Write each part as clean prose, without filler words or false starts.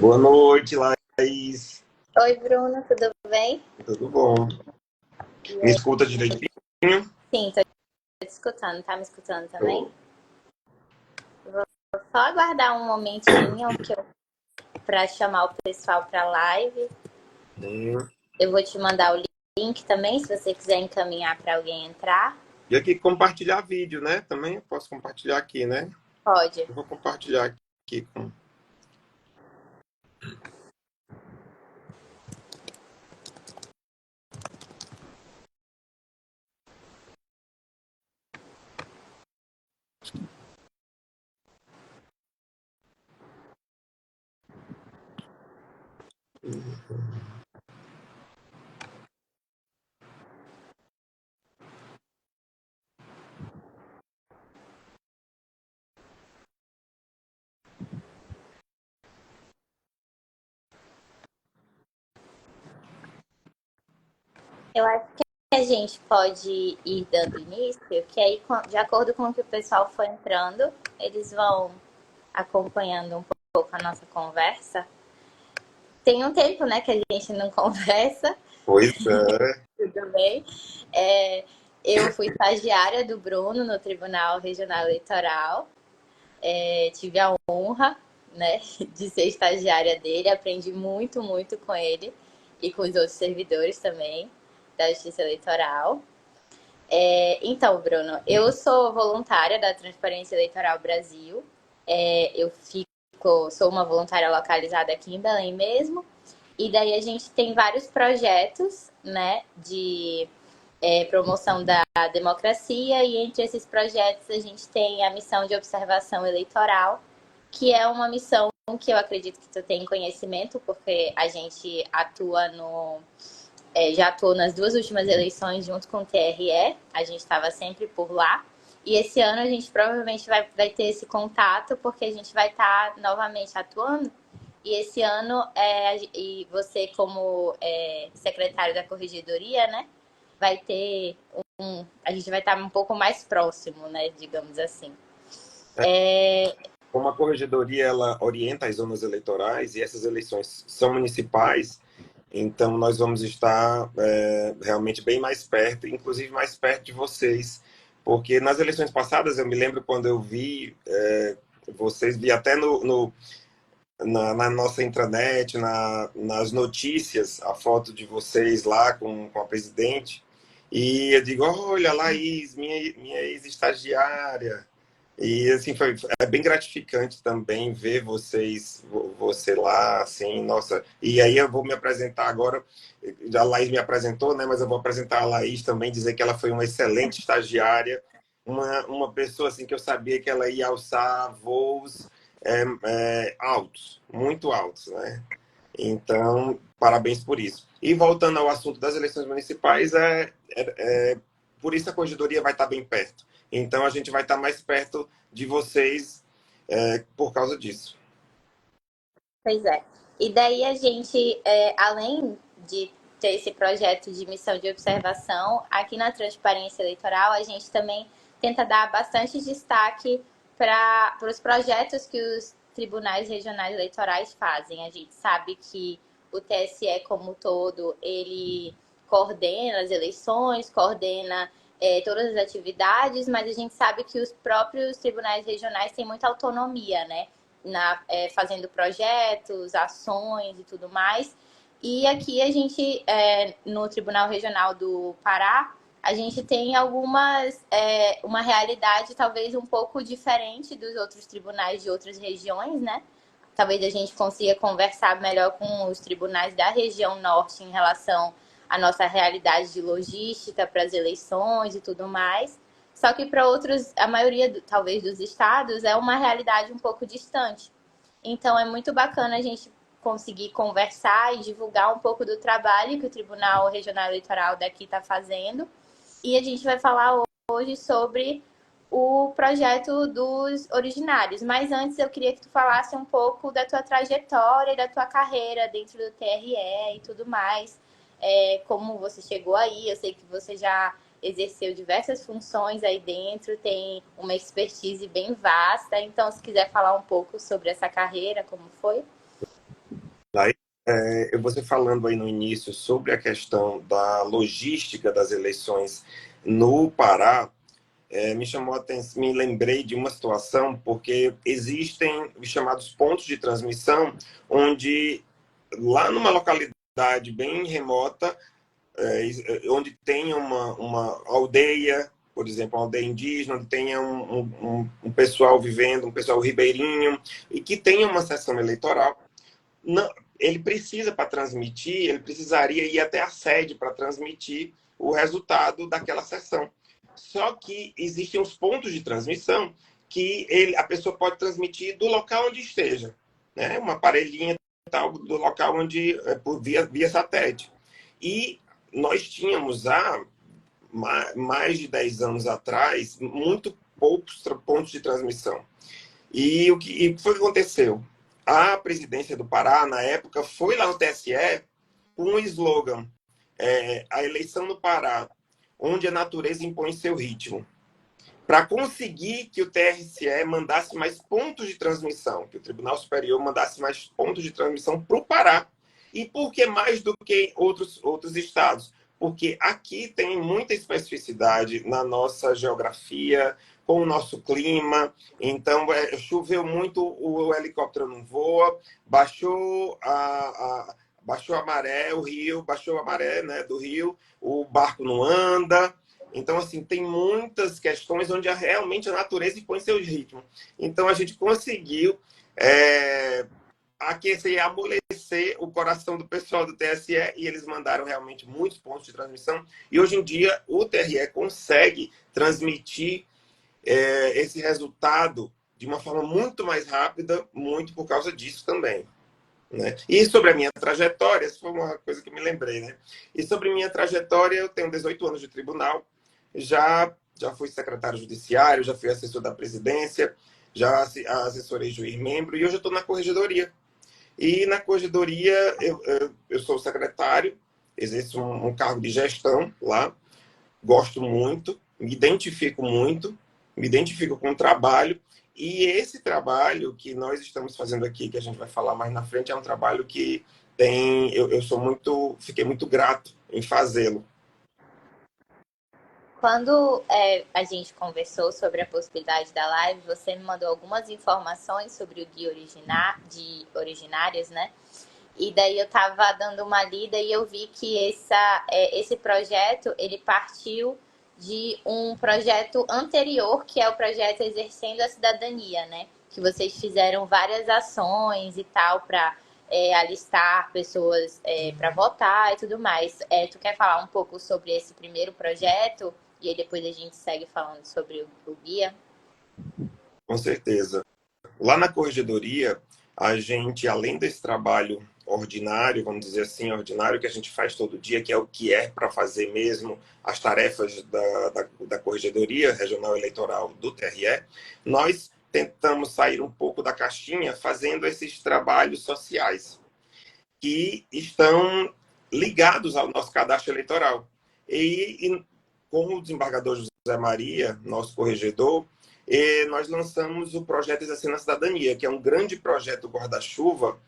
Boa noite, Laís. Oi, Bruno, tudo bem? Tudo bom? E Me aí? escuta direitinho? Sim, tô te escutando. Tá me escutando também? Tô. Vou só aguardar um momentinho para chamar o pessoal para a live. Hum. Eu vou te mandar o link também, se você quiser encaminhar para alguém entrar. E aqui compartilhar vídeo, né? Também eu posso compartilhar aqui, né? Pode. Eu vou compartilhar aqui. Eu acho que a gente pode ir dando início, que aí, de acordo com o que o pessoal for entrando, eles vão acompanhando um pouco a nossa conversa. Tem um tempo, né, que a gente não conversa. Pois é. Tudo bem? É, eu fui estagiária do Bruno no Tribunal Regional Eleitoral. Tive a honra, né, de ser estagiária dele. Aprendi muito, muito com ele e com os outros servidores também da Justiça Eleitoral. Então, Bruno, eu sou voluntária da Transparência Eleitoral Brasil. Sou uma voluntária localizada aqui em Belém mesmo. E daí a gente tem vários projetos, né, de promoção da democracia, e entre esses projetos a gente tem a missão de observação eleitoral, que é uma missão que eu acredito que tu tem conhecimento, porque a gente atua já atuou nas duas últimas eleições junto com o TRE, a gente estava sempre por lá. E esse ano a gente provavelmente vai ter esse contato, porque a gente vai estar novamente atuando. E esse ano, e você como secretário da Corregedoria, né, vai ter a gente vai estar um pouco mais próximo, né, digamos assim. Como a corregedoria ela orienta as zonas eleitorais e essas eleições são municipais, então nós vamos estar realmente bem mais perto, inclusive mais perto de vocês, porque nas eleições passadas eu me lembro quando eu vi vocês, vi até na nossa intranet, nas notícias, a foto de vocês lá com a presidente. E eu digo, olha, Laís, minha ex-estagiária. E assim, é bem gratificante também ver você lá, assim, nossa. E aí eu vou me apresentar agora, a Laís me apresentou, né? Mas eu vou apresentar a Laís também, dizer que ela foi uma excelente estagiária, uma pessoa assim que eu sabia que ela ia alçar voos altos, muito altos, né? Então, parabéns por isso. E voltando ao assunto das eleições municipais, por isso a corregedoria vai estar bem perto. Então, a gente vai estar mais perto de vocês por causa disso. Pois é. E daí a gente, além de ter esse projeto de missão de observação, aqui na Transparência Eleitoral, a gente também tenta dar bastante destaque para os projetos que os tribunais regionais eleitorais fazem. A gente sabe que o TSE como um todo, ele coordena as eleições, coordena todas as atividades, mas a gente sabe que os próprios tribunais regionais têm muita autonomia, né? Fazendo projetos, ações e tudo mais. E aqui a gente, no Tribunal Regional do Pará, a gente tem uma realidade talvez um pouco diferente dos outros tribunais de outras regiões, né? Talvez a gente consiga conversar melhor com os tribunais da região norte em relação à nossa realidade de logística para as eleições e tudo mais. Só que para outros, a maioria, talvez, dos estados é uma realidade um pouco distante. Então é muito bacana a gente conseguir conversar e divulgar um pouco do trabalho que o Tribunal Regional Eleitoral daqui está fazendo. E a gente vai falar hoje sobre o projeto dos originários. Mas antes eu queria que tu falasse um pouco da tua trajetória e da tua carreira dentro do TRE e tudo mais. Como você chegou aí, eu sei que você já exerceu diversas funções aí dentro, tem uma expertise bem vasta. Então, se quiser falar um pouco sobre essa carreira, como foi? Aí, você falando aí no início sobre a questão da logística das eleições no Pará, me chamou a atenção, me lembrei de uma situação, porque existem os chamados pontos de transmissão, onde lá numa localidade bem remota, onde tem uma aldeia, por exemplo, uma aldeia indígena, onde tenha um pessoal vivendo, um pessoal ribeirinho, e que tenha uma sessão eleitoral, não, ele precisa, para transmitir, ele precisaria ir até a sede para transmitir o resultado daquela sessão. Só que existem os pontos de transmissão que a pessoa pode transmitir do local onde esteja, né? Uma parelhinha tal, do local onde, via satélite. E nós tínhamos há mais de 10 anos atrás muito poucos pontos de transmissão. E o que foi que aconteceu? A presidência do Pará, na época, foi lá no TSE com um slogan: a eleição no Pará, onde a natureza impõe seu ritmo. Para conseguir que o TSE mandasse mais pontos de transmissão, que o Tribunal Superior mandasse mais pontos de transmissão para o Pará. E por que mais do que outros estados? Porque aqui tem muita especificidade na nossa geografia, com o nosso clima. Então, choveu muito, o helicóptero não voa, baixou a maré, o rio, baixou a maré, né, do rio, o barco não anda. Então, assim, tem muitas questões onde realmente a natureza impõe seu ritmo. Então, a gente conseguiu aquecer e amolecer o coração do pessoal do TSE e eles mandaram realmente muitos pontos de transmissão. E hoje em dia, o TRE consegue transmitir esse resultado de uma forma muito mais rápida, muito por causa disso também. Né? E sobre a minha trajetória, essa foi uma coisa que eu me lembrei, né? E sobre minha trajetória, eu tenho 18 anos de tribunal, já fui secretário judiciário, já fui assessor da presidência, já assessorei juiz-membro e hoje eu estou na corregedoria. E na corregedoria eu sou secretário, exerço um cargo de gestão lá, gosto muito, me identifico com o trabalho, e esse trabalho que nós estamos fazendo aqui, que a gente vai falar mais na frente, é um trabalho que fiquei muito grato em fazê-lo. Quando a gente conversou sobre a possibilidade da live, você me mandou algumas informações sobre o guia de originárias, né? E daí eu estava dando uma lida e eu vi que esse projeto, ele partiu de um projeto anterior, que é o projeto Exercendo a Cidadania, né? Que vocês fizeram várias ações e tal para alistar pessoas para votar e tudo mais. Tu quer falar um pouco sobre esse primeiro projeto? E aí depois a gente segue falando sobre o guia? Com certeza. Lá na corregedoria, a gente, além desse trabalho ordinário, vamos dizer assim, ordinário que a gente faz todo dia, que é o que é para fazer mesmo as tarefas da Corregedoria Regional Eleitoral do TRE, nós tentamos sair um pouco da caixinha fazendo esses trabalhos sociais que estão ligados ao nosso cadastro eleitoral. E com o desembargador José Maria, nosso corregedor, nós lançamos o projeto Exercendo a Cidadania, que é um grande projeto guarda-chuva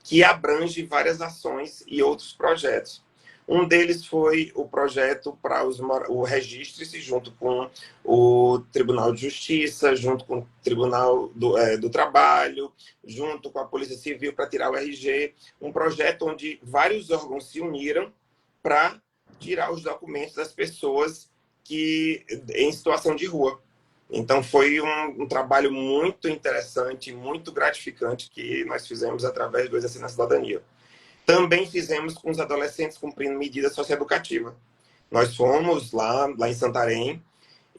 que abrange várias ações e outros projetos. Um deles foi o projeto para o registre-se junto com o Tribunal de Justiça, junto com o Tribunal do Trabalho, junto com a Polícia Civil para tirar o RG. Um projeto onde vários órgãos se uniram para tirar os documentos das pessoas em situação de rua. Então, foi um trabalho muito interessante, muito gratificante que nós fizemos através do Exercício na Cidadania. Também fizemos com os adolescentes cumprindo medida socioeducativa. Nós fomos lá em Santarém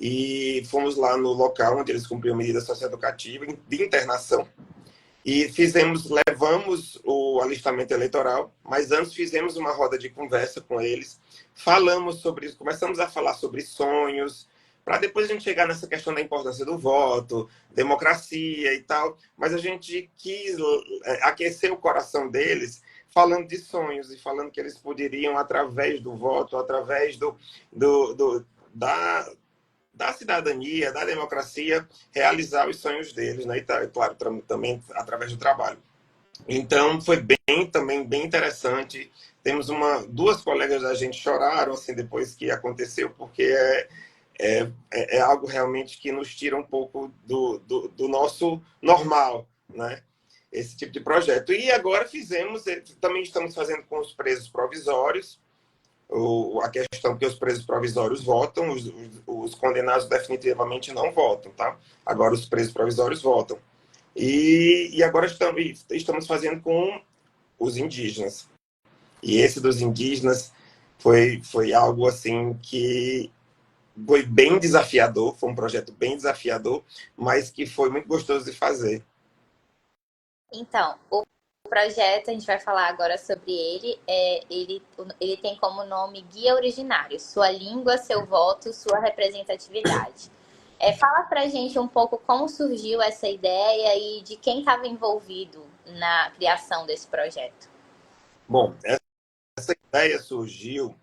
e fomos lá no local onde eles cumpriam medida socioeducativa de internação e levamos o alistamento eleitoral, mas antes fizemos uma roda de conversa com eles, começamos a falar sobre sonhos, para depois a gente chegar nessa questão da importância do voto, democracia e tal, mas a gente quis aquecer o coração deles falando de sonhos e falando que eles poderiam, através do voto, através da cidadania, da democracia, realizar os sonhos deles, né? E, claro, também através do trabalho. Então foi bem também bem interessante. Temos duas colegas da gente choraram assim depois que aconteceu, porque é algo realmente que nos tira um pouco do nosso normal, né? Esse tipo de projeto. E agora também estamos fazendo com os presos provisórios, a questão que os presos provisórios votam, os condenados definitivamente não votam, tá? Agora os presos provisórios votam. E agora estamos fazendo com os indígenas. E esse dos indígenas foi algo assim que foi bem desafiador, foi um projeto bem desafiador, mas que foi muito gostoso de fazer. Então, o projeto, a gente vai falar agora sobre ele, ele tem como nome Guia Originário, Sua Língua, Seu Voto, Sua Representatividade. Fala pra gente um pouco como surgiu essa ideia e de quem estava envolvido na criação desse projeto. Bom, essa ideia surgiu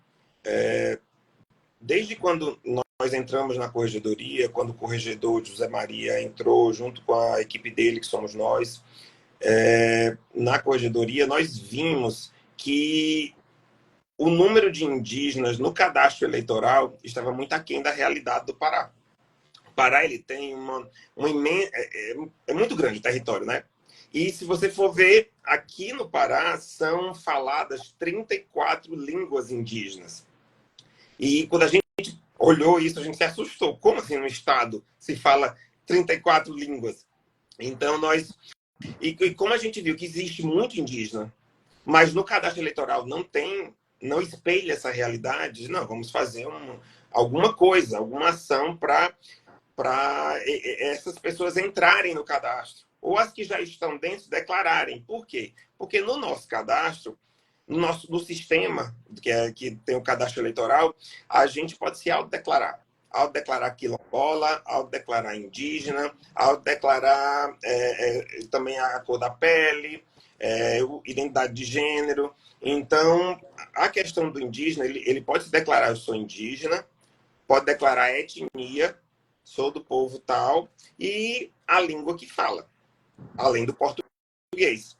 desde quando nós entramos na corregedoria, quando o corregedor José Maria entrou junto com a equipe dele, que somos nós, na corregedoria, nós vimos que o número de indígenas no cadastro eleitoral estava muito aquém da realidade do Pará. O Pará ele tem é muito grande o território, né? E se você for ver, aqui no Pará são faladas 34 línguas indígenas. E quando a gente olhou isso, a gente se assustou. Como assim no estado se fala 34 línguas? Então nós e como a gente viu que existe muito indígena, mas no cadastro eleitoral não espelha essa realidade, não, vamos fazer alguma coisa, alguma ação para essas pessoas entrarem no cadastro. Ou as que já estão dentro declararem. Por quê? Porque no nosso cadastro, no sistema, que tem o cadastro eleitoral, a gente pode se autodeclarar. Autodeclarar quilombola, autodeclarar indígena, autodeclarar também a cor da pele, identidade de gênero. Então, a questão do indígena, ele pode se declarar, eu sou indígena, pode declarar etnia, sou do povo tal, e a língua que fala, além do português.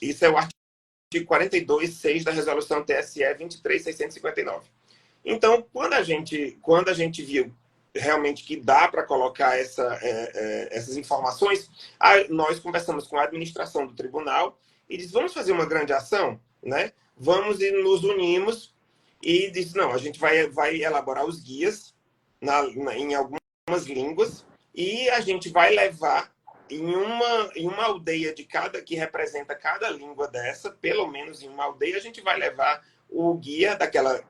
Isso é o artigo 42.6 da resolução TSE 23.659. Então, quando a gente viu realmente que dá para colocar essas informações, nós conversamos com a administração do tribunal e disse, vamos fazer uma grande ação, né? Vamos e nos unimos e disse, não, a gente vai elaborar os guias em algumas línguas e a gente vai levar em uma aldeia de que representa cada língua dessa, pelo menos em uma aldeia, a gente vai levar o guia daquela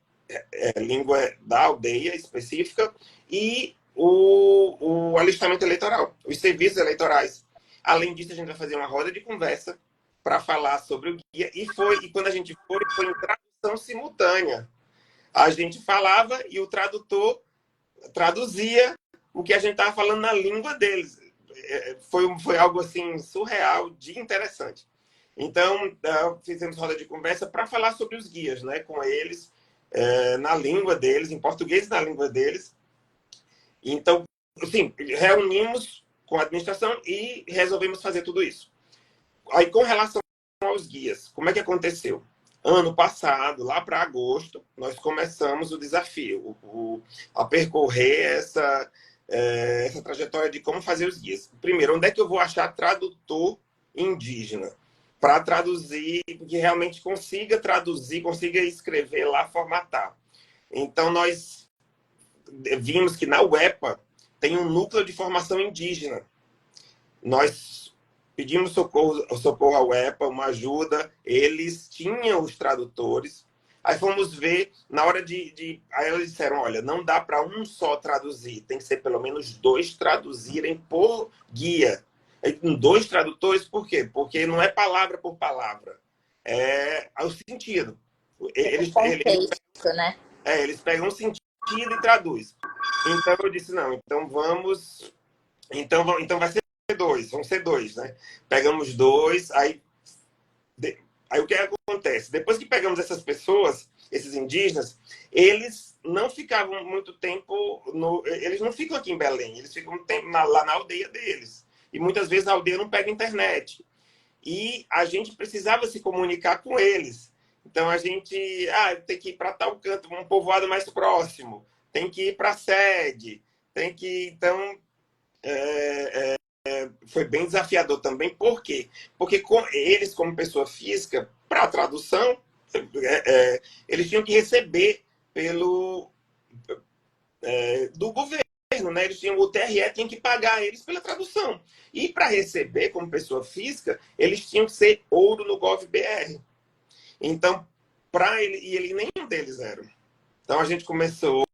língua da aldeia específica e o alistamento eleitoral, os serviços eleitorais. Além disso, a gente vai fazer uma roda de conversa para falar sobre o guia. E quando a gente foi em tradução simultânea. A gente falava e o tradutor traduzia o que a gente estava falando na língua deles. Foi algo assim surreal de interessante. Então, fizemos roda de conversa para falar sobre os guias, né, com eles, na língua deles, em português na língua deles. Então, assim, reunimos com a administração e resolvemos fazer tudo isso. Aí, com relação aos guias, como é que aconteceu? Ano passado, lá para agosto, nós começamos o desafio, a percorrer essa trajetória de como fazer os guias. Primeiro, onde é que eu vou achar tradutor indígena? Para traduzir, que realmente consiga traduzir, consiga escrever lá, formatar. Então, nós vimos que na UEPA tem um núcleo de formação indígena. Nós pedimos socorro ao EPA, uma ajuda, eles tinham os tradutores, aí fomos ver, na hora aí eles disseram, olha, não dá para um só traduzir, tem que ser pelo menos 2 traduzirem por guia. Dois tradutores, por quê? Porque não é palavra por palavra, é o sentido. Contexto, né? Eles pegam o sentido e traduz. Então eu disse, não, então então vai ser vão ser dois, né? Pegamos 2, aí o que acontece? Depois que pegamos essas pessoas, esses indígenas, eles não ficavam muito tempo, eles não ficam aqui em Belém, eles ficam lá na aldeia deles. E muitas vezes a aldeia não pega internet. e a gente precisava se comunicar com eles. Então a gente tem que ir para tal canto, um povoado mais próximo, tem que ir para a sede, tem que. Então foi bem desafiador também. Por quê? Porque eles, como pessoa física, para a tradução, eles tinham que receber do governo, né? Eles tinham, o TRE tinha que pagar eles pela tradução. E para receber como pessoa física, eles tinham que ser ouro no GovBR. Então, ele nenhum deles era. Então a gente começou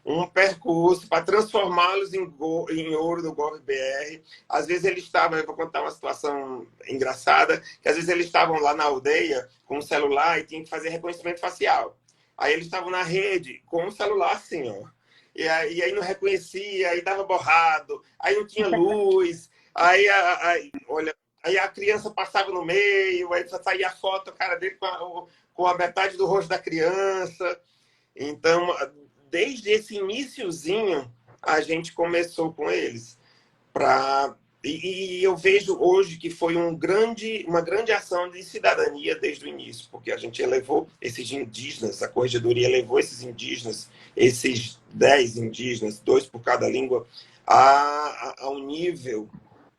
um percurso para transformá-los em ouro do GovBR. Às vezes eles estavam, eu vou contar uma situação engraçada, que às vezes eles estavam lá na aldeia com o celular e tinham que fazer reconhecimento facial. Aí eles estavam na rede com o celular assim, ó. E aí não reconhecia, aí dava borrado, aí não tinha luz, olha, aí a criança passava no meio, aí saía a foto, a cara dele com a metade do rosto da criança. Então, desde esse iniciozinho, a gente começou com eles. E eu vejo hoje que foi uma grande ação de cidadania desde o início, porque a gente elevou esses indígenas, a corregedoria elevou esses indígenas, esses 10 indígenas, 2 por cada língua, a um nível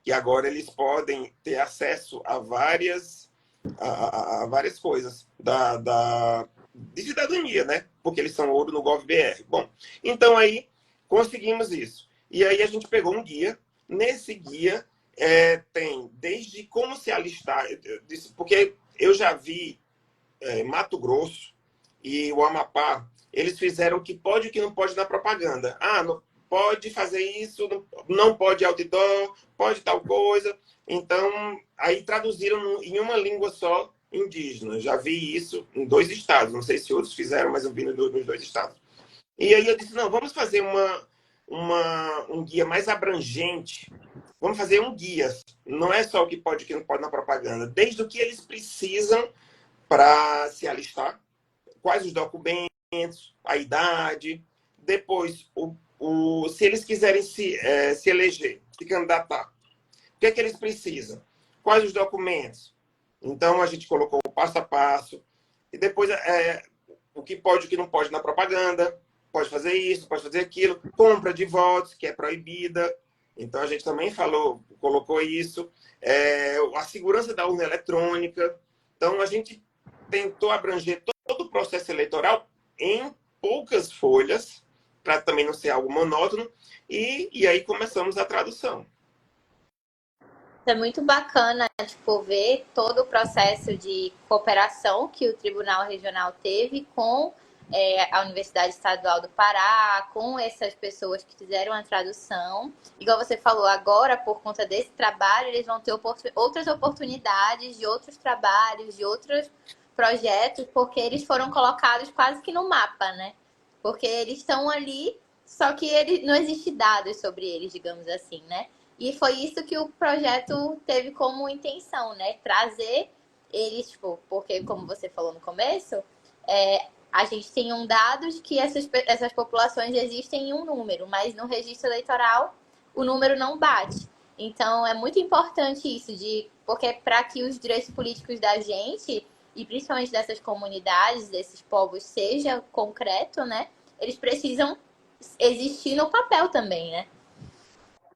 que agora eles podem ter acesso a várias coisas de cidadania, né? Porque eles são ouro no GovBR. Bom, então aí conseguimos isso. E aí a gente pegou um guia. Nesse guia tem desde como se alistar, porque eu já vi Mato Grosso e o Amapá, eles fizeram o que pode e o que não pode na propaganda. Não pode fazer isso, não pode outdoor, pode tal coisa. Então, aí traduziram em uma língua só, indígena. Já vi isso em 2 estados. Não sei se outros fizeram, mas eu vi nos 2 estados. E aí eu disse, não, vamos fazer um guia mais abrangente. Vamos fazer um guia. Não é só o que pode e o que não pode na propaganda. Desde o que eles precisam para se alistar, quais os documentos, a idade, depois se eles quiserem se eleger, se candidatar, o que é que eles precisam? Quais os documentos? Então a gente colocou o passo a passo e depois o que pode e o que não pode na propaganda, pode fazer isso, pode fazer aquilo, compra de votos, que é proibida. Então a gente também colocou isso, a segurança da urna eletrônica. Então a gente tentou abranger todo o processo eleitoral em poucas folhas, para também não ser algo monótono, e aí começamos a tradução. É muito bacana, tipo, ver todo o processo de cooperação que o Tribunal Regional teve com a Universidade Estadual do Pará, com essas pessoas que fizeram a tradução. Igual você falou, agora, por conta desse trabalho, eles vão ter outras oportunidades de outros trabalhos, de outros projetos, porque eles foram colocados quase que no mapa, né? Porque eles estão ali, só que não existe dados sobre eles, digamos assim, né? E foi isso que o projeto teve como intenção, né? Trazer eles, tipo, porque como você falou no começo, a gente tem dados que essas populações existem em um número, mas no registro eleitoral o número não bate. Então é muito importante isso, porque para que os direitos políticos da gente, e principalmente dessas comunidades, desses povos, seja concreto, né? Eles precisam existir no papel também, né?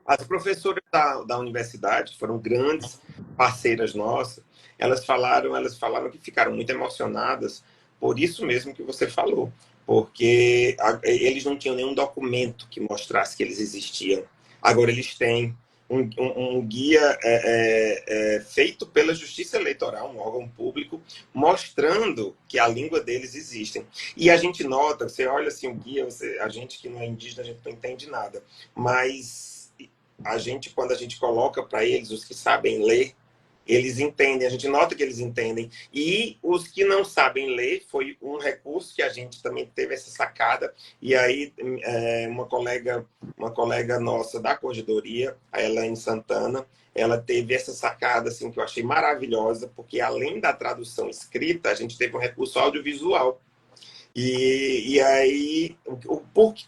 As professoras da universidade foram grandes parceiras nossas. Elas falaram que ficaram muito emocionadas por isso mesmo que você falou, porque eles não tinham nenhum documento que mostrasse que eles existiam. Agora eles têm um guia feito pela Justiça Eleitoral, um órgão público, mostrando que a língua deles existe. E a gente nota, você olha assim o guia, a gente que não é indígena, a gente não entende nada, mas quando a gente coloca para eles, os que sabem ler, eles entendem, a gente nota que eles entendem. E os que não sabem ler, foi um recurso que a gente também teve essa sacada. E aí, uma colega nossa da corregedoria, a Elaine Santana, ela teve essa sacada assim, que eu achei maravilhosa, porque além da tradução escrita, a gente teve um recurso audiovisual. E aí,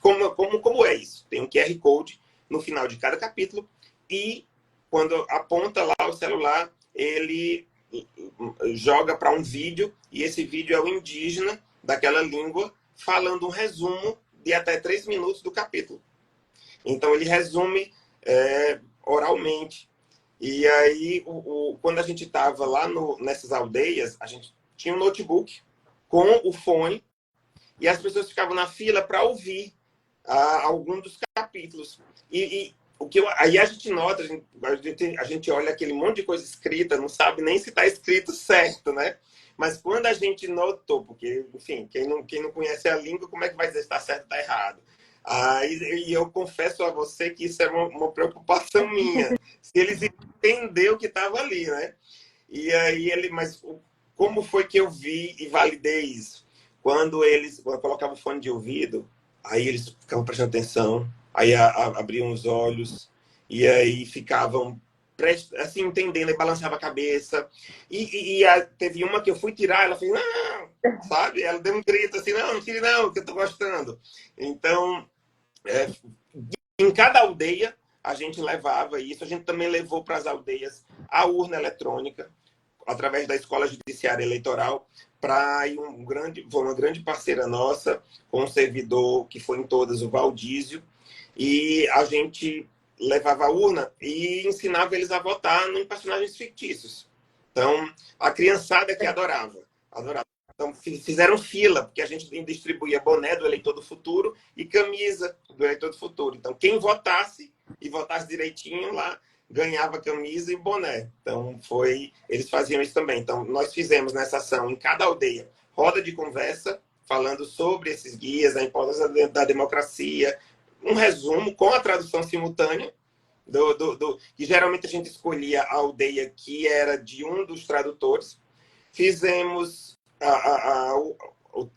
como é isso? Tem um QR Code no final de cada capítulo e quando aponta lá o celular, ele joga para um vídeo, e esse vídeo é o indígena daquela língua falando um resumo de até 3 minutos do capítulo. Então ele resume oralmente. E aí, quando a gente estava lá nessas aldeias, a gente tinha um notebook com o fone, e as pessoas ficavam na fila para ouvir algum dos capítulos. Aí a gente nota, a gente olha aquele monte de coisa escrita, não sabe nem se está escrito certo, né? Mas quando a gente notou, porque, enfim, quem não conhece a língua, como é que vai dizer se está certo ou está errado? E eu confesso a você que isso era uma preocupação minha. Se eles entenderam o que estava ali, né? E aí mas como foi que eu vi e validei isso? Quando eu colocava o fone de ouvido, aí eles ficavam prestando atenção, aí abriam os olhos, e aí ficavam assim, entendendo, e balançava a cabeça. Teve uma que eu fui tirar, ela fez, não, sabe? Ela deu um grito assim, não tire não, que eu tô gostando. Então, em cada aldeia, a gente levava isso. A gente também levou para as aldeias a urna eletrônica, através da Escola Judiciária Eleitoral, para foi uma grande parceira nossa, com um servidor que foi em todas, o Valdísio, e a gente levava a urna e ensinava eles a votar em personagens fictícios. Então, a criançada que adorava. Então, fizeram fila, porque a gente distribuía boné do eleitor do futuro e camisa do eleitor do futuro. Então, quem votasse e votasse direitinho lá, ganhava camisa e boné. Então, eles faziam isso também. Então, nós fizemos nessa ação, em cada aldeia, roda de conversa, falando sobre esses guias, a importância da democracia, um resumo com a tradução simultânea, que geralmente a gente escolhia a aldeia que era de um dos tradutores. Fizemos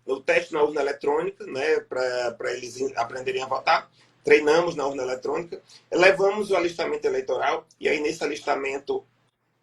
o teste na urna eletrônica, né, para eles aprenderem a votar. Treinamos na urna eletrônica, levamos o alistamento eleitoral, e aí nesse alistamento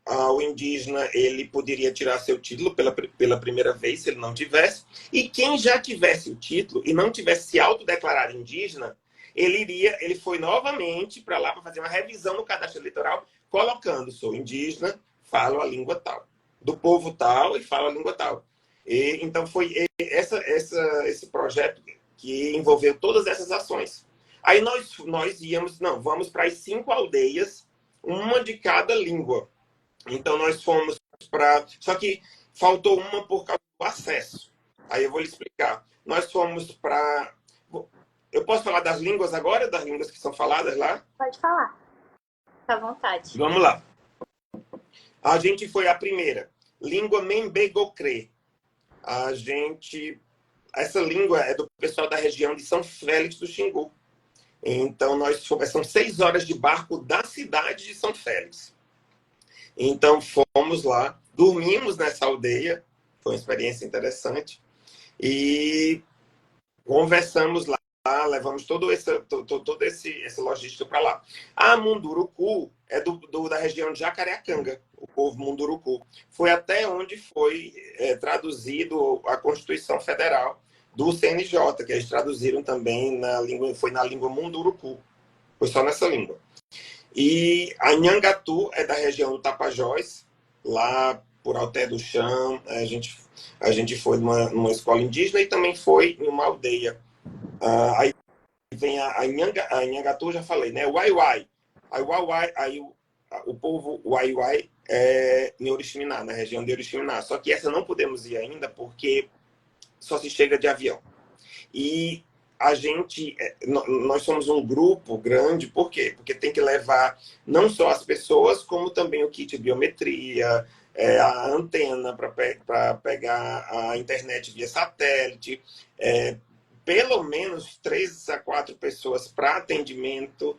o indígena ele poderia tirar seu título pela primeira vez, se ele não tivesse, e quem já tivesse o título e não tivesse se autodeclarado indígena, ele foi novamente para lá para fazer uma revisão no cadastro eleitoral, colocando, sou indígena, falo a língua tal, do povo tal e falo a língua tal. Então foi esse projeto que envolveu todas essas ações. Aí nós íamos, não, vamos para as 5 aldeias, uma de cada língua. Então nós fomos para. Só que faltou uma por causa do acesso. Aí eu vou lhe explicar. Nós fomos para. Eu posso falar das línguas agora, das línguas que são faladas lá? Pode falar, fica à vontade. Vamos lá. A gente foi a primeira. Língua Membegocré. Essa língua é do pessoal da região de São Félix do Xingu. Então, são 6 horas de barco da cidade de São Félix. Então, fomos lá, dormimos nessa aldeia, foi uma experiência interessante, e conversamos lá, levamos todo esse logística para lá. A Munduruku é da região de Jacareacanga, o povo Munduruku. Foi até onde foi traduzido a Constituição Federal do CNJ, que eles traduziram também foi na língua Munduruku. Foi só nessa língua. E a Nhangatu é da região do Tapajós, lá por Alté do Chão. A gente foi numa escola indígena e também foi em uma aldeia. Aí vem a Nhangatu, já falei, né? Uai-Uai. Aí o povo Uai-Uai é em Oriximiná, na região de Oriximiná. Só que essa não podemos ir ainda porque só se chega de avião. E nós somos um grupo grande, por quê? Porque tem que levar não só as pessoas, como também o kit de biometria, a antena para pegar a internet via satélite, pelo menos 3 a 4 pessoas para atendimento,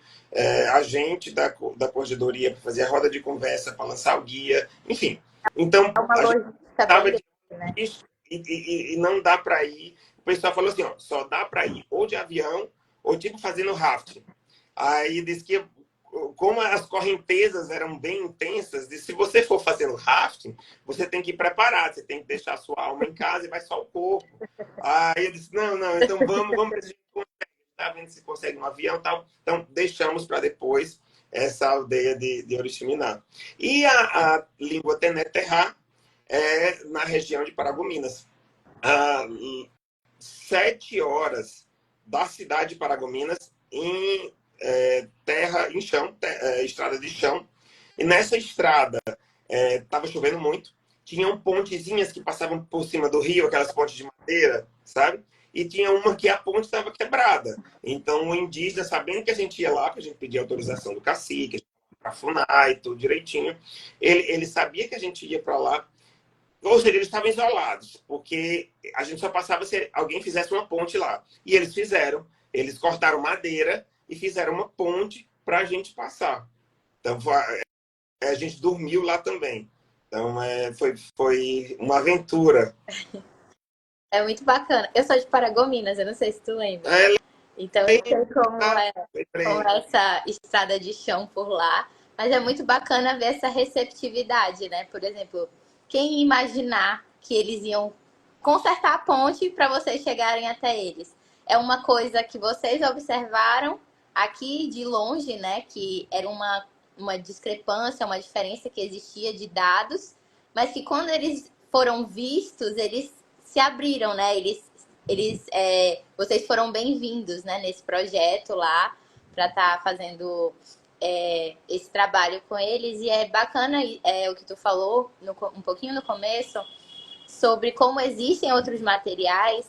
a gente da corregedoria para fazer a roda de conversa, para lançar o guia, enfim. Então, É uma logística estava bem grande, né? e não dá para ir. O pessoal falou assim, ó, só dá para ir ou de avião ou tipo fazendo rafting. Aí disse que como as correntezas eram bem intensas, disse, se você for fazendo rafting, você tem que ir preparado, você tem que deixar a sua alma em casa e vai só o corpo. Aí eu disse, não, então vamos ver se a gente consegue, tá vendo se consegue um avião e tal. Então deixamos para depois essa aldeia de Oriximiná. E a língua Tené Terrá é na região de Paragominas. A 7 horas da cidade de Paragominas em terra, em chão, estrada de chão. E nessa estrada estava chovendo muito. Tinham pontezinhas que passavam por cima do rio, aquelas pontes de madeira, sabe? E tinha uma que a ponte estava quebrada. Então o indígena, sabendo que a gente ia lá, que a gente pedia autorização do cacique, para a FUNAI, tudo direitinho, ele sabia que a gente ia para lá. Ou seja, eles estavam isolados, porque a gente só passava se alguém fizesse uma ponte lá. E eles fizeram. Eles cortaram madeira e fizeram uma ponte para a gente passar. Então, a gente dormiu lá também. Então, foi uma aventura. É muito bacana. Eu sou de Paragominas, eu não sei se tu lembra. É, Então eu sei como lembrei. é essa estrada de chão por lá. Mas é muito bacana ver essa receptividade, né? Por exemplo, quem imaginar que eles iam consertar a ponte para vocês chegarem até eles? É uma coisa que vocês observaram aqui de longe, né? Que era uma discrepância, uma diferença que existia de dados, mas que quando eles foram vistos, eles se abriram, né? Vocês foram bem-vindos, né, nesse projeto lá para estar fazendo esse trabalho com eles. E é bacana o que tu falou um pouquinho no começo sobre como existem outros materiais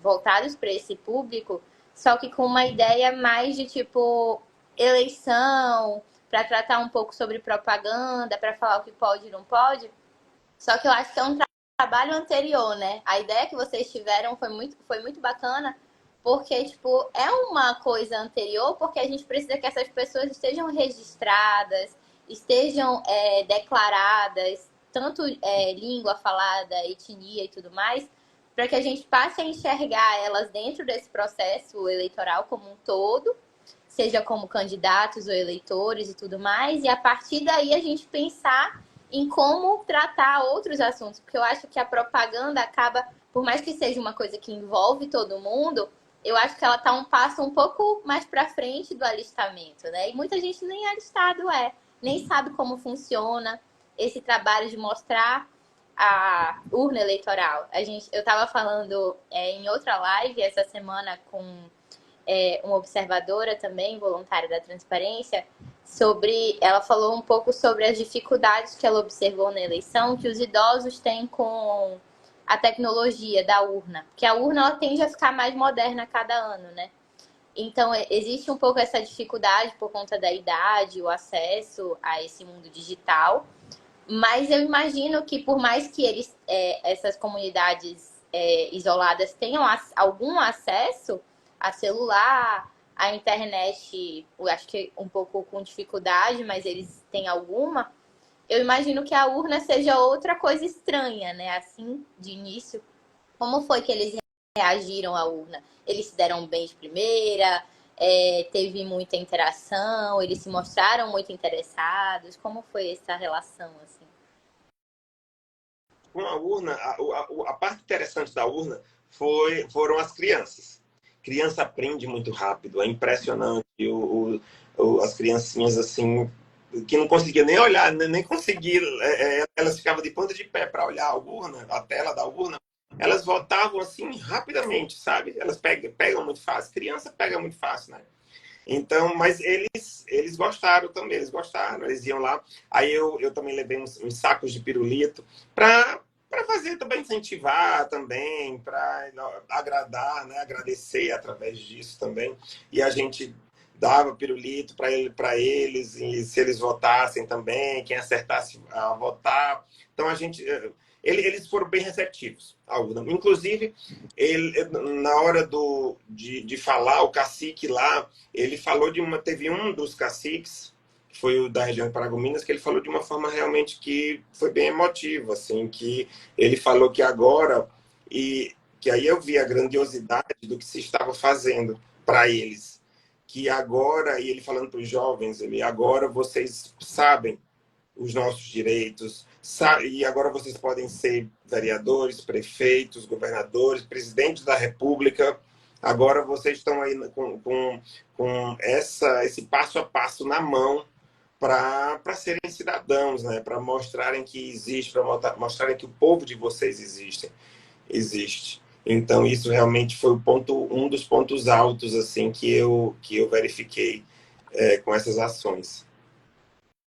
voltados para esse público, só que com uma ideia mais de tipo eleição, para tratar um pouco sobre propaganda, para falar o que pode e não pode. Só que eu acho que é um trabalho anterior, né? A ideia que vocês tiveram foi muito bacana, porque, tipo, é uma coisa anterior, porque a gente precisa que essas pessoas estejam registradas, estejam declaradas, tanto língua falada, etnia e tudo mais, para que a gente passe a enxergar elas dentro desse processo eleitoral como um todo, seja como candidatos ou eleitores e tudo mais, e a partir daí a gente pensar em como tratar outros assuntos, porque eu acho que a propaganda acaba, por mais que seja uma coisa que envolve todo mundo, eu acho que ela está um passo um pouco mais para frente do alistamento, né? E muita gente nem alistado nem sabe como funciona esse trabalho de mostrar a urna eleitoral. Eu estava falando em outra live essa semana com uma observadora também, voluntária da transparência, ela falou um pouco sobre as dificuldades que ela observou na eleição que os idosos têm com a tecnologia da urna, porque a urna ela tende a ficar mais moderna a cada ano, né? Então existe um pouco essa dificuldade por conta da idade, o acesso a esse mundo digital, mas eu imagino que por mais que essas comunidades isoladas tenham algum acesso a celular, a internet, eu acho que um pouco com dificuldade, mas eles têm alguma. Eu imagino que a urna seja outra coisa estranha, né? Assim, de início. Como foi que eles reagiram à urna? Eles se deram bem de primeira? Teve muita interação? Eles se mostraram muito interessados? Como foi essa relação, assim? Com a urna, a parte interessante da urna foram as crianças. Criança aprende muito rápido, é impressionante. As criancinhas, assim, que não conseguia nem olhar, nem conseguir, elas ficavam de ponta de pé para olhar a urna, a tela da urna. Elas votavam assim rapidamente, sabe? Elas pegam muito fácil. Criança pega muito fácil, né? Então, mas eles gostaram também, eles gostaram, eles iam lá. Aí eu também levei uns sacos de pirulito para fazer também, incentivar também, para agradar, né? Agradecer através disso também. E a gente dava pirulito para eles, e se eles votassem também, quem acertasse a votar. Então a gente. Eles foram bem receptivos. Inclusive, na hora de falar, o cacique lá, ele falou teve um dos caciques, que foi o da região de Paragominas, que ele falou de uma forma realmente que foi bem emotiva, assim, que ele falou que agora, e que aí eu vi a grandiosidade do que se estava fazendo para eles, que agora, e ele falando para os jovens, agora vocês sabem os nossos direitos, e agora vocês podem ser vereadores, prefeitos, governadores, presidentes da República. Agora vocês estão aí com esse passo a passo na mão para serem cidadãos, né? Para mostrarem que existe, para mostrarem que o povo de vocês existe. Então isso realmente foi um dos pontos altos assim que eu verifiquei com essas ações.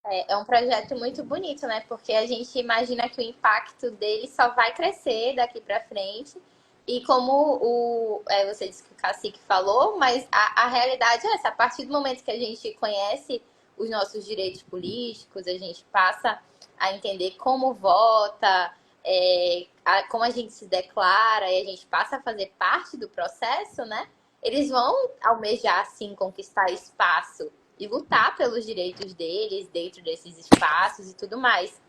É um projeto muito bonito, né? Porque a gente imagina que o impacto dele só vai crescer daqui para frente. E como você disse que o Cacique falou, mas a realidade é essa. A partir do momento que a gente conhece os nossos direitos políticos, a gente passa a entender como vota, como a gente se declara, e a gente passa a fazer parte do processo, né? Eles vão almejar, sim, conquistar espaço e lutar pelos direitos deles dentro desses espaços e tudo mais.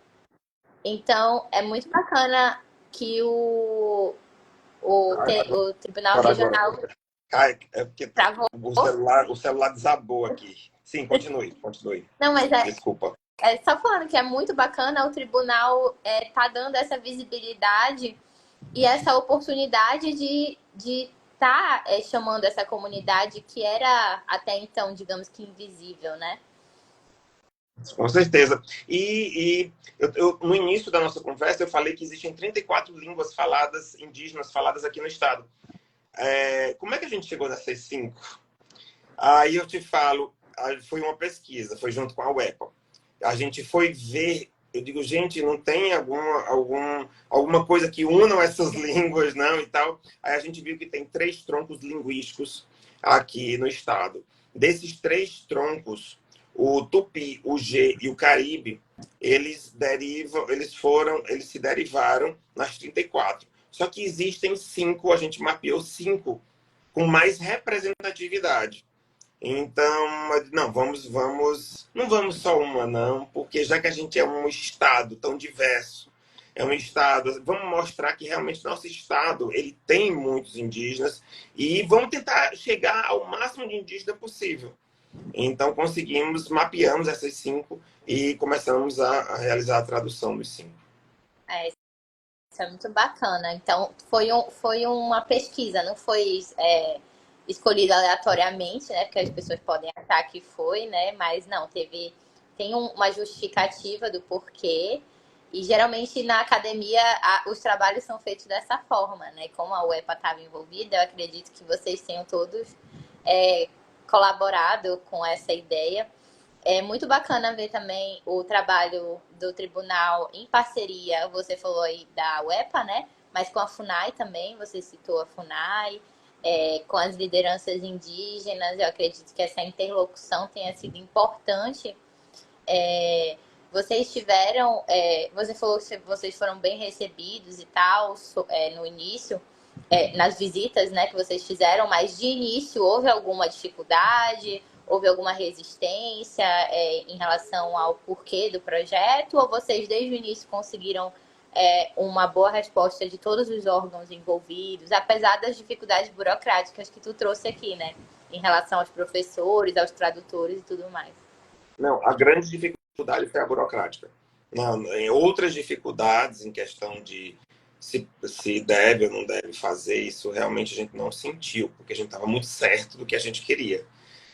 Então, é muito bacana que o Tribunal Agora, Regional cai, é porque travou. o celular desabou aqui. Sim, continue. Não, mas Desculpa. só falando que é muito bacana, o tribunal tá dando essa visibilidade e essa oportunidade de tá chamando essa comunidade que era até então, digamos que invisível, né? Com certeza. E no início da nossa conversa, eu falei que existem 34 línguas faladas, indígenas faladas aqui no estado. Como é que a gente chegou nessas 5? Aí eu te falo, foi uma pesquisa, foi junto com a UEPA. A gente foi ver, eu digo, gente, não tem alguma coisa que unam essas línguas, não, e tal. Aí a gente viu que tem 3 troncos linguísticos aqui no estado. Desses 3 troncos, o Tupi, o G e o Caribe, eles se derivaram nas 34. Só que existem 5, a gente mapeou 5 com mais representatividade. Então, não vamos só uma, não, porque já que a gente é um estado tão diverso, é um estado, vamos mostrar que realmente nosso estado ele tem muitos indígenas e vamos tentar chegar ao máximo de indígena possível. Então, mapeamos essas 5 e começamos a realizar a tradução dos 5. É, isso é muito bacana. Então, foi uma pesquisa, não foi escolhida aleatoriamente, né? Porque as pessoas podem achar que foi, né? Mas não, tem uma justificativa do porquê. E geralmente na academia os trabalhos são feitos dessa forma, né? Como a UEPA estava envolvida, eu acredito que vocês tenham todos colaborado com essa ideia. É muito bacana ver também o trabalho do tribunal em parceria, você falou aí da UEPA, né? Mas com a FUNAI também, você citou a FUNAI, com as lideranças indígenas, eu acredito que essa interlocução tenha sido importante. Vocês tiveram, você falou que vocês foram bem recebidos e tal, no início, nas visitas, né, que vocês fizeram, mas de início houve alguma dificuldade? Houve alguma resistência em relação ao porquê do projeto? Ou vocês, desde o início, conseguiram uma boa resposta de todos os órgãos envolvidos, apesar das dificuldades burocráticas que tu trouxe aqui, né? Em relação aos professores, aos tradutores e tudo mais. Não, a grande dificuldade foi a burocrática. Não, em outras dificuldades, em questão de se deve ou não deve fazer, isso realmente a gente não sentiu, porque a gente estava muito certo do que a gente queria.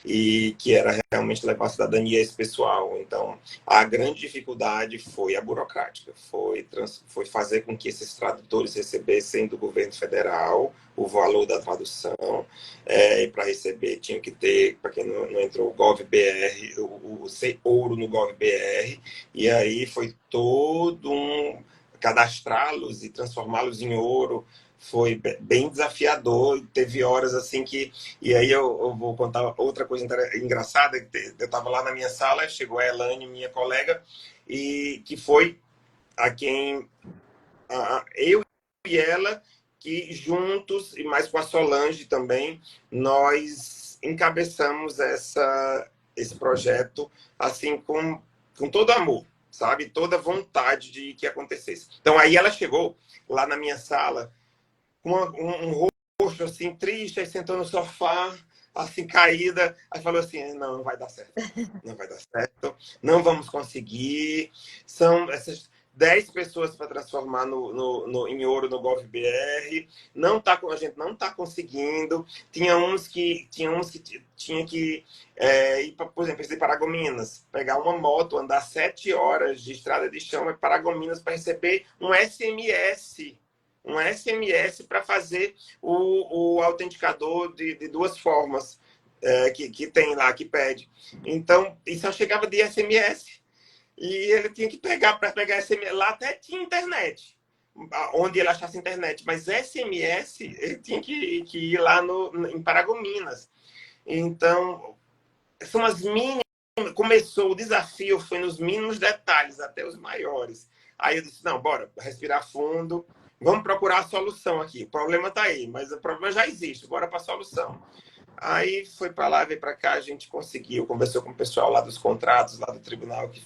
E que era realmente levar a cidadania a esse pessoal. Então, a grande dificuldade foi a burocrática, foi fazer com que esses tradutores recebessem do governo federal o valor da tradução, e para receber tinha que ter, para quem não entrou, o GovBR, o ouro no GovBR, e aí foi todo um cadastrá-los e transformá-los em ouro foi bem desafiador. Teve horas assim que. E aí eu vou contar outra coisa engraçada. Eu estava lá na minha sala, chegou a Elane, minha colega, e que foi a quem. Eu e ela, que juntos, e mais com a Solange também, nós encabeçamos esse projeto assim com todo amor, sabe? Toda vontade de que acontecesse. Então aí ela chegou lá na minha sala com um rosto assim, triste, aí sentou no sofá, assim, caída, aí falou assim, não vai dar certo. Não vai dar certo, não vamos conseguir. 10 pessoas para transformar em ouro no GovBR. A gente não está conseguindo. Tinha uns que tinha que ir, por exemplo, esse de Paragominas, pegar uma moto, andar 7 horas de estrada de chão em Paragominas para receber um SMS. Um SMS para fazer o autenticador de duas formas que tem lá, que pede. Então, isso só chegava de SMS. E ele tinha que pegar para pegar SMS. Lá até tinha internet, onde ele achasse internet, mas SMS ele tinha que ir lá em Paragominas. Então, são as mínimas. Começou o desafio, foi nos mínimos detalhes, até os maiores. Aí eu disse: não, bora respirar fundo, vamos procurar a solução aqui. O problema está aí, mas o problema já existe, bora para a solução. Aí foi para lá, veio para cá, a gente conseguiu, conversou com o pessoal lá dos contratos, lá do tribunal, que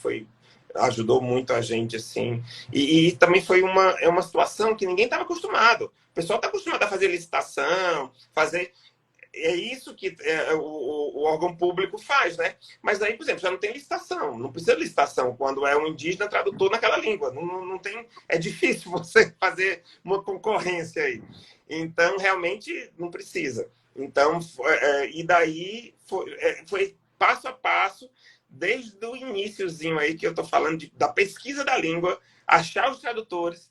ajudou muito a gente, assim. E também foi uma situação que ninguém estava acostumado. O pessoal está acostumado a fazer licitação, fazer. É isso que o órgão público faz, né? Mas aí, por exemplo, já não tem licitação. Não precisa de licitação quando é um indígena tradutor naquela língua. Não tem, é difícil você fazer uma concorrência aí. Então, realmente, não precisa. Então, e daí foi passo a passo, desde o iniciozinho aí que eu estou falando da pesquisa da língua, achar os tradutores,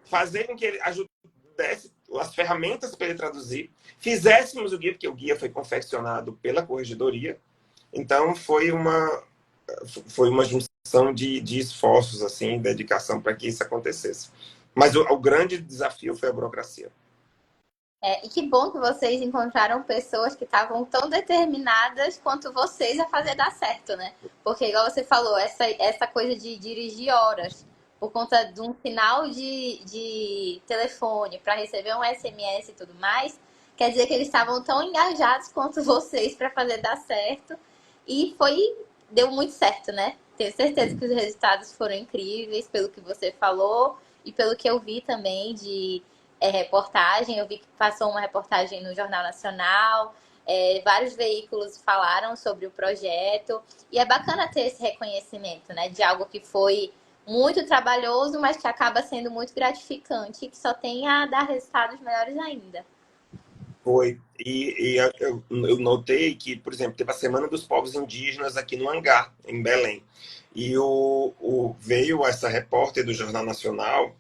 fazer com que ele ajudasse as ferramentas para ele traduzir, fizéssemos o guia, porque o guia foi confeccionado pela corregedoria. Então, foi uma junção de esforços, assim, dedicação para que isso acontecesse. Mas o grande desafio foi a burocracia. E que bom que vocês encontraram pessoas que estavam tão determinadas quanto vocês a fazer dar certo, né? Porque, igual você falou, essa coisa de dirigir horas por conta de um sinal de telefone para receber um SMS e tudo mais, quer dizer que eles estavam tão engajados quanto vocês para fazer dar certo. E deu muito certo, né? Tenho certeza que os resultados foram incríveis, pelo que você falou e pelo que eu vi também de reportagem. Eu vi que passou uma reportagem no Jornal Nacional, vários veículos falaram sobre o projeto, e é bacana ter esse reconhecimento, né, de algo que foi muito trabalhoso, mas que acaba sendo muito gratificante e que só tem a dar resultados melhores ainda. Foi. Eu notei que, por exemplo, teve a Semana dos Povos Indígenas aqui no Hangar, em Belém. E veio essa repórter do Jornal Nacional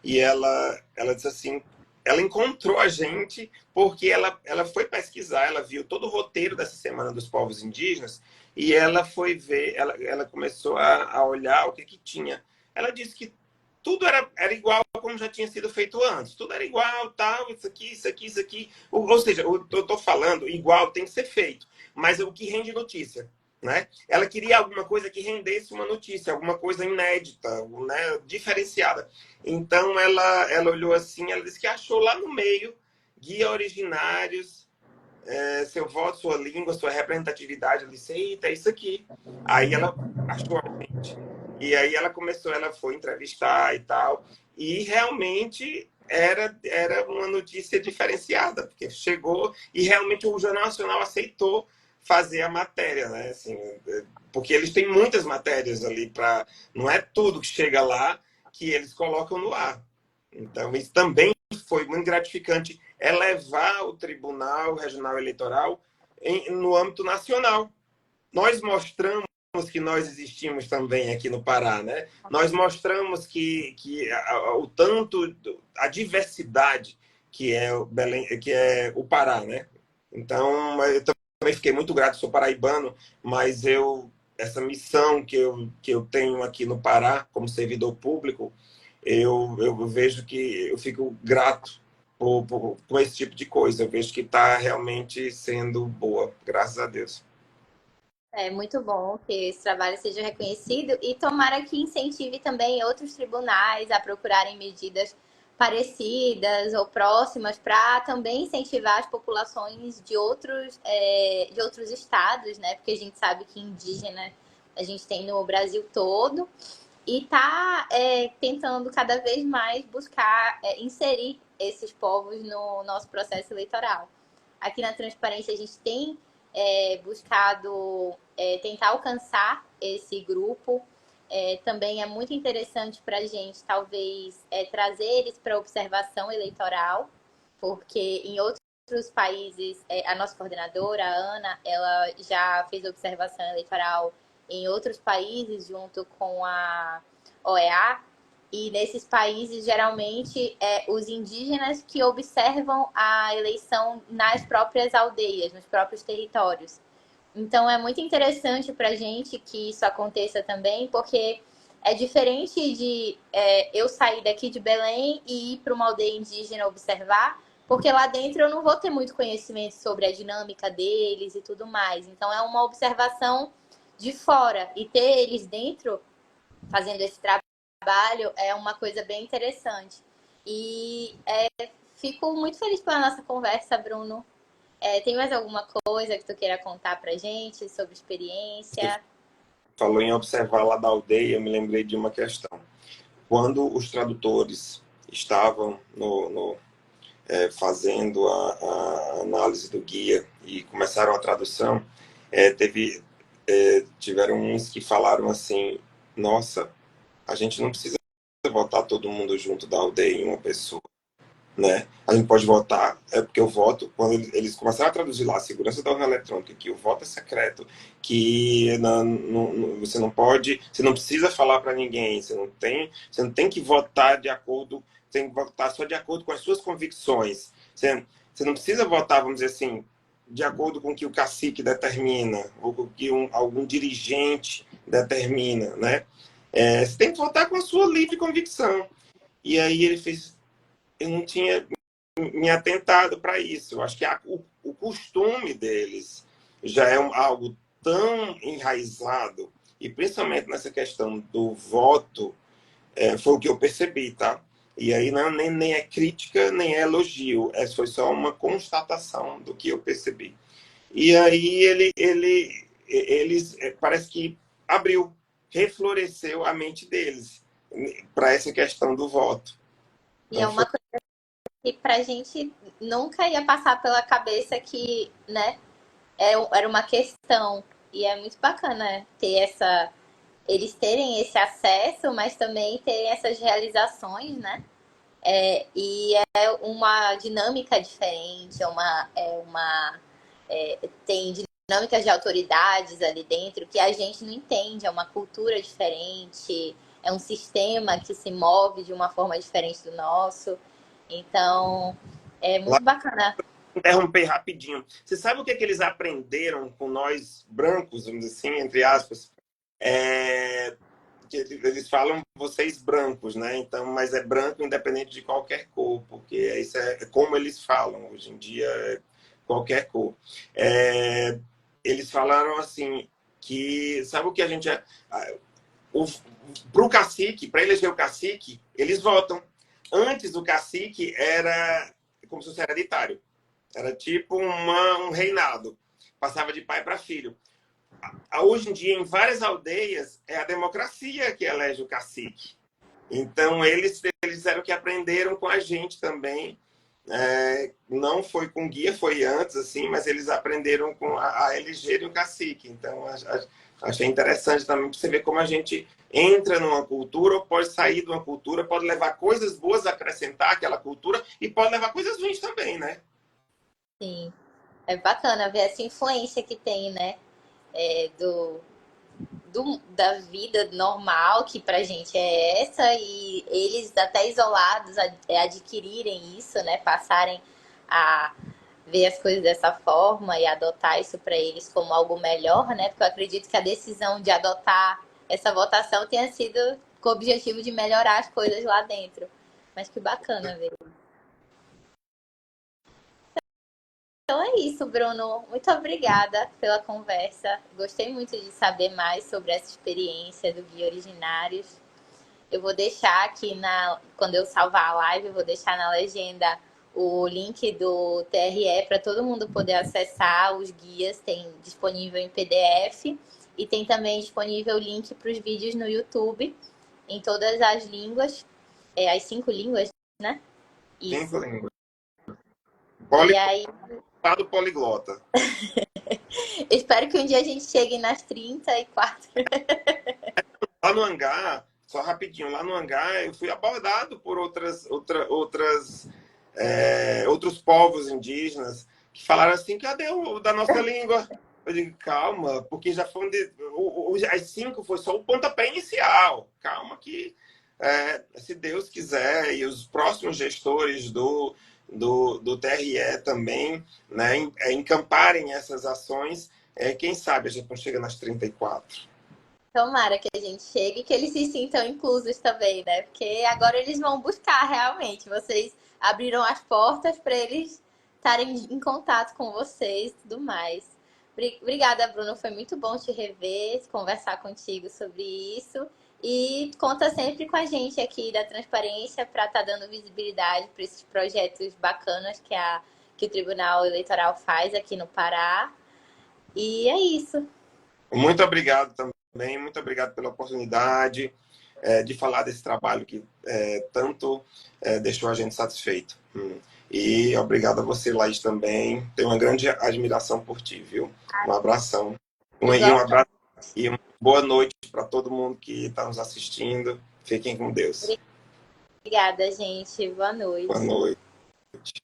e ela disse assim, ela encontrou a gente porque ela foi pesquisar, ela viu todo o roteiro dessa Semana dos Povos Indígenas e ela foi ver, ela começou a olhar o que tinha. Ela disse que tudo era igual como já tinha sido feito antes. Tudo era igual, tal, isso aqui, isso aqui, isso aqui. Ou seja, eu estou falando, igual tem que ser feito. Mas o que rende notícia. Né? Ela queria alguma coisa que rendesse uma notícia, alguma coisa inédita, né? Diferenciada. Então ela olhou assim, ela disse que achou lá no meio guia originários, seu voto, sua língua, sua representatividade. Ela disse: eita, é isso aqui. Aí ela achou a gente. E aí ela foi entrevistar e tal. E realmente era uma notícia diferenciada, porque chegou e realmente o Jornal Nacional aceitou fazer a matéria, né? Assim, porque eles têm muitas matérias ali para, não é tudo que chega lá que eles colocam no ar. Então isso também foi muito gratificante elevar o Tribunal Regional Eleitoral no âmbito nacional. Nós mostramos que nós existimos também aqui no Pará, né? Nós mostramos que o tanto, a diversidade que é o Belém, que é o Pará, né? Então, eu também fiquei muito grato, sou paraibano, mas essa missão que eu tenho aqui no Pará, como servidor público, eu vejo que eu fico grato com esse tipo de coisa. Eu vejo que está realmente sendo boa, graças a Deus. É muito bom que esse trabalho seja reconhecido e tomara que incentive também outros tribunais a procurarem medidas parecidas ou próximas para também incentivar as populações de outros estados, né? Porque a gente sabe que indígena a gente tem no Brasil todo e está tentando cada vez mais buscar inserir esses povos no nosso processo eleitoral. Aqui na Transparência a gente tem buscado tentar alcançar esse grupo também é muito interessante para a gente, talvez, trazer eles para observação eleitoral, porque em outros países, a nossa coordenadora, a Ana, ela já fez observação eleitoral em outros países junto com a OEA, e nesses países, geralmente, os indígenas que observam a eleição nas próprias aldeias, nos próprios territórios. Então, é muito interessante para a gente que isso aconteça também, porque é diferente de eu sair daqui de Belém e ir para uma aldeia indígena observar, porque lá dentro eu não vou ter muito conhecimento sobre a dinâmica deles e tudo mais. Então, é uma observação de fora. E ter eles dentro fazendo esse trabalho é uma coisa bem interessante. E fico muito feliz pela nossa conversa, Bruno. Tem mais alguma coisa que tu queira contar pra gente sobre Você experiência? falou em observar lá da aldeia, eu me lembrei de uma questão. Quando os tradutores estavam fazendo a análise do guia e começaram a tradução, tiveram uns que falaram assim: nossa, a gente não precisa votar todo mundo junto da aldeia em uma pessoa, né? A gente pode votar, porque o voto, quando eles começaram a traduzir lá a segurança da urna eletrônica, que o voto é secreto, que você não pode, você não precisa falar para ninguém, você não tem que votar de acordo, você tem que votar só de acordo com as suas convicções. Você não precisa votar, vamos dizer assim, de acordo com o que o cacique determina, ou com o que algum dirigente determina, né? Você tem que votar com a sua livre convicção. E aí ele fez, eu não tinha me atentado para isso. Eu acho que o costume deles já é algo tão enraizado, e principalmente nessa questão do voto, foi o que eu percebi, tá? E aí não, nem é crítica, nem é elogio, foi só uma constatação do que eu percebi. E aí eles parece que abriu, refloresceu a mente deles para essa questão do voto. E é Então foi uma coisa que pra gente nunca ia passar pela cabeça que, né, era uma questão. E é muito bacana ter eles terem esse acesso, mas também terem essas realizações, né? E é uma dinâmica diferente, tem dinâmicas de autoridades ali dentro que a gente não entende, é uma cultura diferente, é um sistema que se move de uma forma diferente do nosso. Então, é lá, muito bacana. interromper rapidinho. Você sabe o que, é que eles aprenderam com nós brancos, vamos dizer assim, entre aspas? É, que eles falam vocês brancos, né? Então, mas é branco independente de qualquer cor, porque isso é como eles falam hoje em dia, qualquer cor. É, eles falaram assim que sabe o que a gente é? Para o cacique, para eleger o cacique, eles votam. Antes do cacique era como se fosse hereditário. Era tipo um reinado. Passava de pai para filho. Hoje em dia, em várias aldeias, é a democracia que elege o cacique. Então, eles disseram que aprenderam com a gente também. Não foi com guia, foi antes, assim, mas eles aprenderam a elegerem o cacique. Então, achei interessante também para você ver como a gente entra numa cultura ou pode sair de uma cultura, pode levar coisas boas a acrescentar àquela cultura e pode levar coisas ruins também, né? Sim, é bacana ver essa influência que tem, né? Da vida normal, que pra gente é essa, e eles até isolados adquirirem isso, né? Passarem a ver as coisas dessa forma e adotar isso para eles como algo melhor, né? Porque eu acredito que a decisão de adotar essa votação tenha sido com o objetivo de melhorar as coisas lá dentro. Mas que bacana ver. Então é isso, Bruno. Muito obrigada pela conversa. Gostei muito de saber mais sobre essa experiência do Guia Originários. Eu vou deixar aqui quando eu salvar a live, eu vou deixar na legenda o link do TRE para todo mundo poder acessar os guias. Tem disponível em PDF e tem também disponível o link para os vídeos no YouTube em todas as línguas, as 5 línguas, né? Cinco Isso. línguas. E aí, Poliglota. espero que um dia a gente chegue nas 34. Lá no hangar, só rapidinho, lá no hangar eu fui abordado por outros povos indígenas que falaram assim, cadê o da nossa língua? Eu digo, calma, porque já foi as 5 foi só o pontapé inicial. Calma que, se Deus quiser, e os próximos gestores do TRE também, né, encamparem essas ações, quem sabe a gente não chega nas 34. Tomara que a gente chegue e que eles se sintam inclusos também, né? Porque agora eles vão buscar realmente. Vocês abriram as portas para eles estarem em contato com vocês e tudo mais. Obrigada, Bruno. Foi muito bom te rever, conversar contigo sobre isso. E conta sempre com a gente aqui da Transparência para estar dando visibilidade para esses projetos bacanas que o Tribunal Eleitoral faz aqui no Pará. E é isso. Muito obrigado também, muito obrigado pela oportunidade de falar desse trabalho que tanto deixou a gente satisfeito. E obrigado a você, Laís, também. Tenho uma grande admiração por ti, viu? Um abração. E um Igual. abraço e uma boa noite para todo mundo que está nos assistindo. Fiquem com Deus. Obrigada, gente. Boa Boa noite. noite.